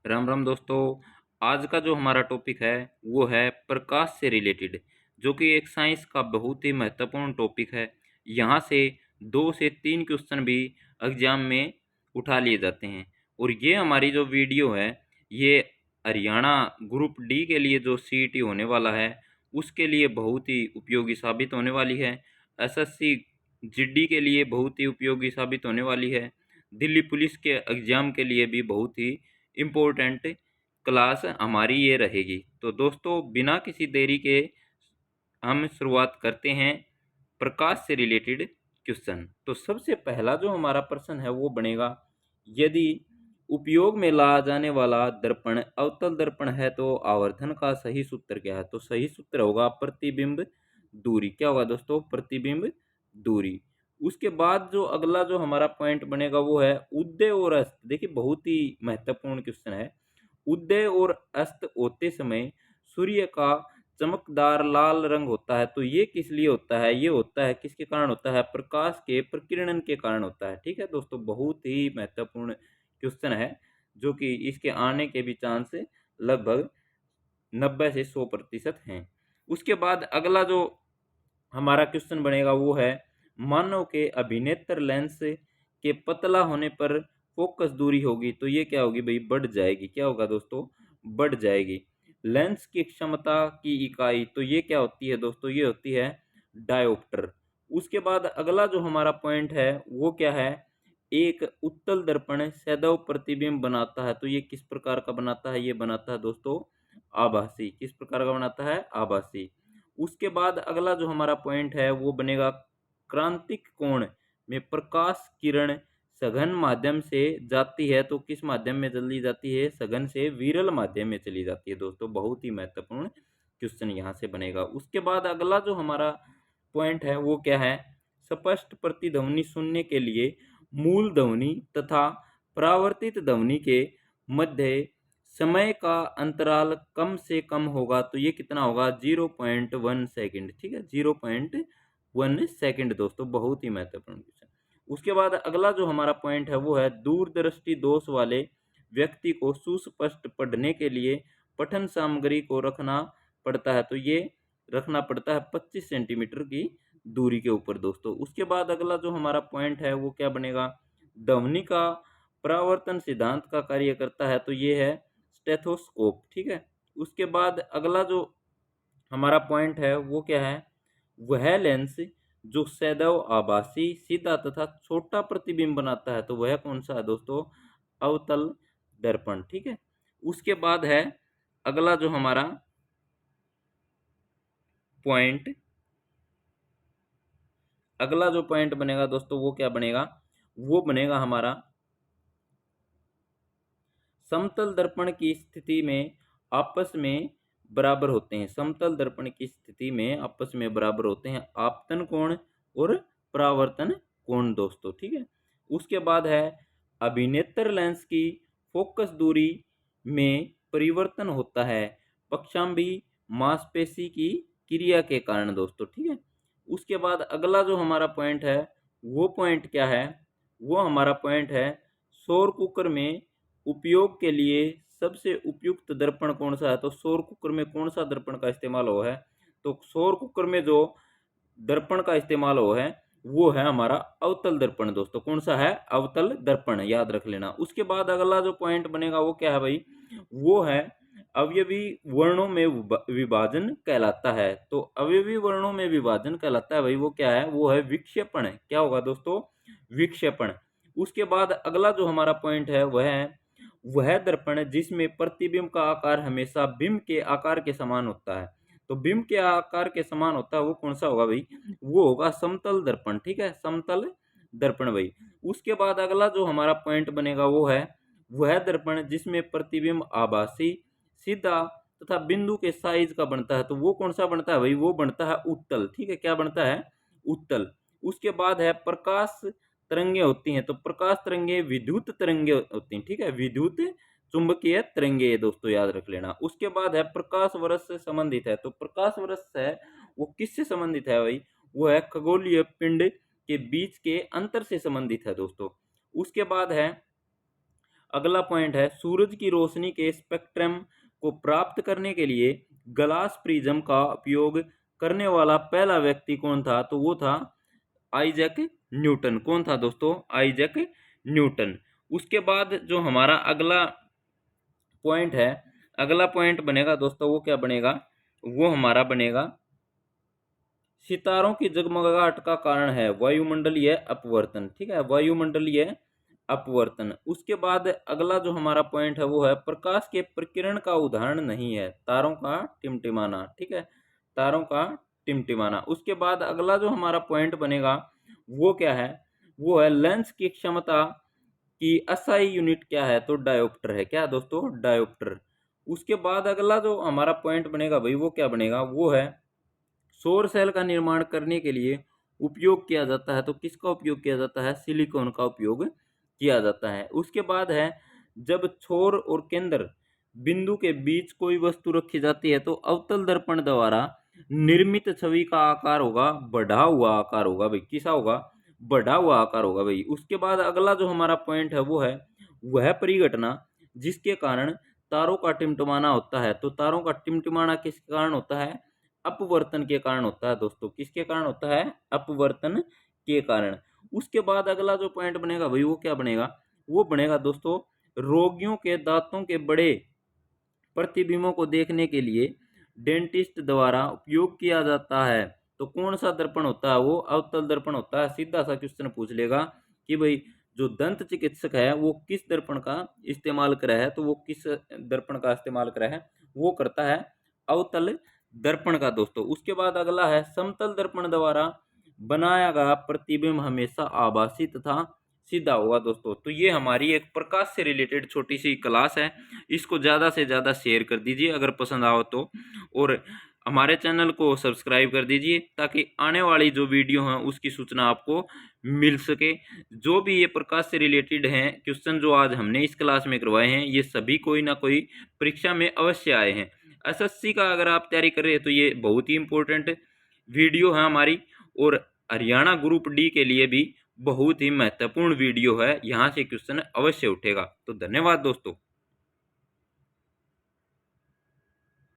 राम राम दोस्तों। आज का जो हमारा टॉपिक है वो है प्रकाश से रिलेटेड, जो कि एक साइंस का बहुत ही महत्वपूर्ण टॉपिक है। यहाँ से 2 से 3 क्वेश्चन भी एग्जाम में उठा लिए जाते हैं। और ये हमारी जो वीडियो है ये हरियाणा ग्रुप डी के लिए जो सीईटी होने वाला है उसके लिए बहुत ही उपयोगी साबित होने वाली है। एसएससी जीडी के लिए बहुत ही उपयोगी साबित होने वाली है। दिल्ली पुलिस के एग्ज़ाम के लिए भी बहुत ही इम्पोर्टेंट क्लास हमारी ये रहेगी। तो दोस्तों बिना किसी देरी के हम शुरुआत करते हैं प्रकाश से रिलेटेड क्वेश्चन। तो सबसे पहला जो हमारा प्रश्न है वो बनेगा, यदि उपयोग में लाया जाने वाला दर्पण अवतल दर्पण है तो आवर्धन का सही सूत्र क्या है? तो सही सूत्र होगा प्रतिबिंब दूरी। क्या होगा दोस्तों? प्रतिबिंब दूरी। उसके बाद जो अगला जो हमारा पॉइंट बनेगा वो है उदय और अस्त। देखिए बहुत ही महत्वपूर्ण क्वेश्चन है। उदय और अस्त होते समय सूर्य का चमकदार लाल रंग होता है, तो ये किस लिए होता है? ये होता है किसके कारण होता है? प्रकाश के प्रकीर्णन के कारण होता है। ठीक है दोस्तों, बहुत ही महत्वपूर्ण क्वेश्चन है जो कि इसके आने के भी चांस लगभग 90 से 100% हैं। उसके बाद अगला जो हमारा क्वेश्चन बनेगा वो है, मानव के अभिनेत्र लेंस के पतला होने पर फोकस दूरी होगी, तो ये क्या होगी भाई? बढ़ जाएगी। क्या होगा दोस्तों? बढ़ जाएगी। लेंस की क्षमता की इकाई, तो ये क्या होती है दोस्तों? ये होती है डायोप्टर। उसके बाद अगला जो हमारा पॉइंट है वो क्या है? एक उत्तल दर्पण सदैव प्रतिबिंब बनाता है, तो ये किस प्रकार का बनाता है? ये बनाता है दोस्तों आभासी। किस प्रकार का बनाता है? आभासी। उसके बाद अगला जो हमारा पॉइंट है वो बनेगा, क्रांतिक कोण में प्रकाश किरण सघन माध्यम से जाती है, तो किस माध्यम में चली जाती है? सघन से विरल माध्यम में चली जाती है। दोस्तों बहुत ही महत्वपूर्ण क्वेश्चन यहाँ से बनेगा। उसके बाद अगला जो हमारा पॉइंट है वो क्या है? स्पष्ट प्रतिध्वनि सुनने के लिए मूल ध्वनि तथा परावर्तित ध्वनि के मध्य समय का अंतराल कम से कम होगा, तो ये कितना होगा? 0.1 सेकंड। ठीक है, 0.1 सेकंड। दोस्तों बहुत ही महत्वपूर्ण क्वेश्चन। उसके बाद अगला जो हमारा पॉइंट है वो है, दूरदृष्टि दोष वाले व्यक्ति को सुस्पष्ट पढ़ने के लिए पठन सामग्री को रखना पड़ता है, तो ये रखना पड़ता है 25 सेंटीमीटर की दूरी के ऊपर। दोस्तों उसके बाद अगला जो हमारा पॉइंट है वो क्या बनेगा? ध्वनि का परावर्तन सिद्धांत का कार्य करता है, तो ये है स्टेथोस्कोप। ठीक है। उसके बाद अगला जो हमारा पॉइंट है वो क्या है? वह लेंस जो सदैव आभासी सीधा तथा छोटा प्रतिबिंब बनाता है, तो वह कौन सा है दोस्तों? अवतल दर्पण। ठीक है। उसके बाद है अगला जो हमारा पॉइंट, अगला जो पॉइंट बनेगा दोस्तों वो क्या बनेगा? वो बनेगा हमारा, समतल दर्पण की स्थिति में आपस में बराबर होते हैं। समतल दर्पण की स्थिति में आपस में बराबर होते हैं आपतन कोण और परावर्तन कोण। दोस्तों ठीक है। उसके बाद है, अभिनेत्र लेंस की फोकस दूरी में परिवर्तन होता है पक्षांबी मांसपेशी की क्रिया के कारण। दोस्तों ठीक है। उसके बाद अगला जो हमारा पॉइंट है वो पॉइंट क्या है? वो हमारा पॉइंट है, सौर कुकर में उपयोग के लिए सबसे उपयुक्त दर्पण कौन सा है? तो सौर कुकर में कौन सा दर्पण का इस्तेमाल हुआ है? तो सौर कुकर में जो दर्पण का इस्तेमाल हुआ है वो है हमारा अवतल दर्पण। दोस्तों कौन सा है? अवतल दर्पण, याद रख लेना। उसके बाद अगला जो पॉइंट बनेगा वो क्या है भाई? वो है अवयवी वर्णों में विभाजन कहलाता है। तो अवयवी वर्णों में विभाजन कहलाता है भाई, वो क्या है? वो है विक्षेपण। क्या होगा दोस्तों? विक्षेपण। उसके बाद अगला जो हमारा पॉइंट है वह दर्पण जिसमें प्रतिबिंब का आकार हमेशा बिंब के आकार के समान होता है। तो बिंब के आकार के समान होता है वो कौन सा होगा भाई? वो होगा समतल दर्पण। ठीक है, समतल दर्पण भाई। उसके बाद अगला जो हमारा पॉइंट बनेगा वो है, वह दर्पण जिसमें प्रतिबिंब आभासी सीधा तथा बिंदु के साइज का बनता है, तो वो कौन सा बनता है भाई? वो बनता है उत्तल। ठीक है, क्या बनता है? उत्तल। उसके बाद है, प्रकाश तरंगे होती हैं, तो प्रकाश तरंगे विद्युत तरंगे होती हैं। ठीक है, विद्युत चुंबकीय तरंगे, ये दोस्तों याद रख लेना। उसके बाद है, प्रकाश वर्ष से संबंधित है, तो प्रकाश वर्ष है वो किससे संबंधित है भाई? वो है खगोलीय पिंड के बीच के अंतर से संबंधित है। दोस्तों उसके बाद है, अगला पॉइंट है, सूरज की रोशनी के स्पेक्ट्रम को प्राप्त करने के लिए ग्लास प्रिज्म का उपयोग करने वाला पहला व्यक्ति कौन था? तो वो था आइजैक न्यूटन। कौन था दोस्तों? Isaac Newton. उसके बाद जो हमारा अगला पॉइंट है, अगला पॉइंट बनेगा दोस्तों, वो क्या बनेगा? वो हमारा बनेगा, सितारों की जगमगाहट का कारण है वायुमंडलीय अपवर्तन। ठीक है, वायुमंडलीय अपवर्तन। उसके बाद अगला जो हमारा पॉइंट है वो है, प्रकाश के प्रकीर्णन का उदाहरण नहीं है तारों का टिमटिमाना। ठीक है, तारों का टिमटिमाना। उसके बाद अगला जो हमारा पॉइंट बनेगा वो क्या है? वो है, लेंस की क्षमता की एसआई यूनिट क्या है? तो डायोप्टर है। क्या दोस्तों? डायोप्टर। उसके बाद अगला जो हमारा पॉइंट बनेगा भाई, वो क्या बनेगा? वो है, सौर सेल का निर्माण करने के लिए उपयोग किया जाता है। तो किसका उपयोग किया जाता है? सिलिकॉन का उपयोग किया जाता है। उसके बाद है, जब छोर और केंद्र बिंदु के बीच कोई वस्तु रखी जाती है तो अवतल दर्पण द्वारा निर्मित छवि का आकार होगा बढ़ा हुआ आकार होगा भाई। किसा होगा? बढ़ा हुआ आकार होगा भाई। उसके बाद अगला जो हमारा पॉइंट है वो है, वह परिघटना जिसके कारण तारों का टिमटिमाना होता है। तो तारों का टिमटिमाना किसके कारण होता है? अपवर्तन के कारण होता है दोस्तों। किसके कारण होता है? अपवर्तन के कारण। उसके बाद अगला जो पॉइंट बनेगा भाई, वो क्या बनेगा? वो बनेगा दोस्तों, रोगियों के दांतों के बड़े प्रतिबिंबों को देखने के लिए डेंटिस्ट द्वारा उपयोग किया जाता है। तो कौन सा दर्पण होता है? वो अवतल दर्पण होता है। सीधा सा क्वेश्चन पूछ लेगा कि भाई जो दंत चिकित्सक है वो किस दर्पण का इस्तेमाल करा है? तो वो किस दर्पण का इस्तेमाल करा है? वो करता है अवतल दर्पण का दोस्तों। उसके बाद अगला है, समतल दर्पण द्वारा बनाया गया प्रतिबिंब हमेशा आभासी तथा सीधा होगा दोस्तों। तो ये हमारी एक प्रकाश से रिलेटेड छोटी सी क्लास है। इसको ज़्यादा से ज़्यादा शेयर कर दीजिए अगर पसंद आओ तो, और हमारे चैनल को सब्सक्राइब कर दीजिए ताकि आने वाली जो वीडियो है उसकी सूचना आपको मिल सके। जो भी ये प्रकाश से रिलेटेड हैं क्वेश्चन जो आज हमने इस क्लास में करवाए हैं, ये सभी कोई ना कोई परीक्षा में अवश्य आए हैं। एसएससी का अगर आप तैयारी कर रहे हैं तो ये बहुत ही इंपॉर्टेंट वीडियो है हमारी, और हरियाणा ग्रुप डी के लिए भी बहुत ही महत्वपूर्ण वीडियो है। यहाँ से क्वेश्चन अवश्य उठेगा। तो धन्यवाद दोस्तों।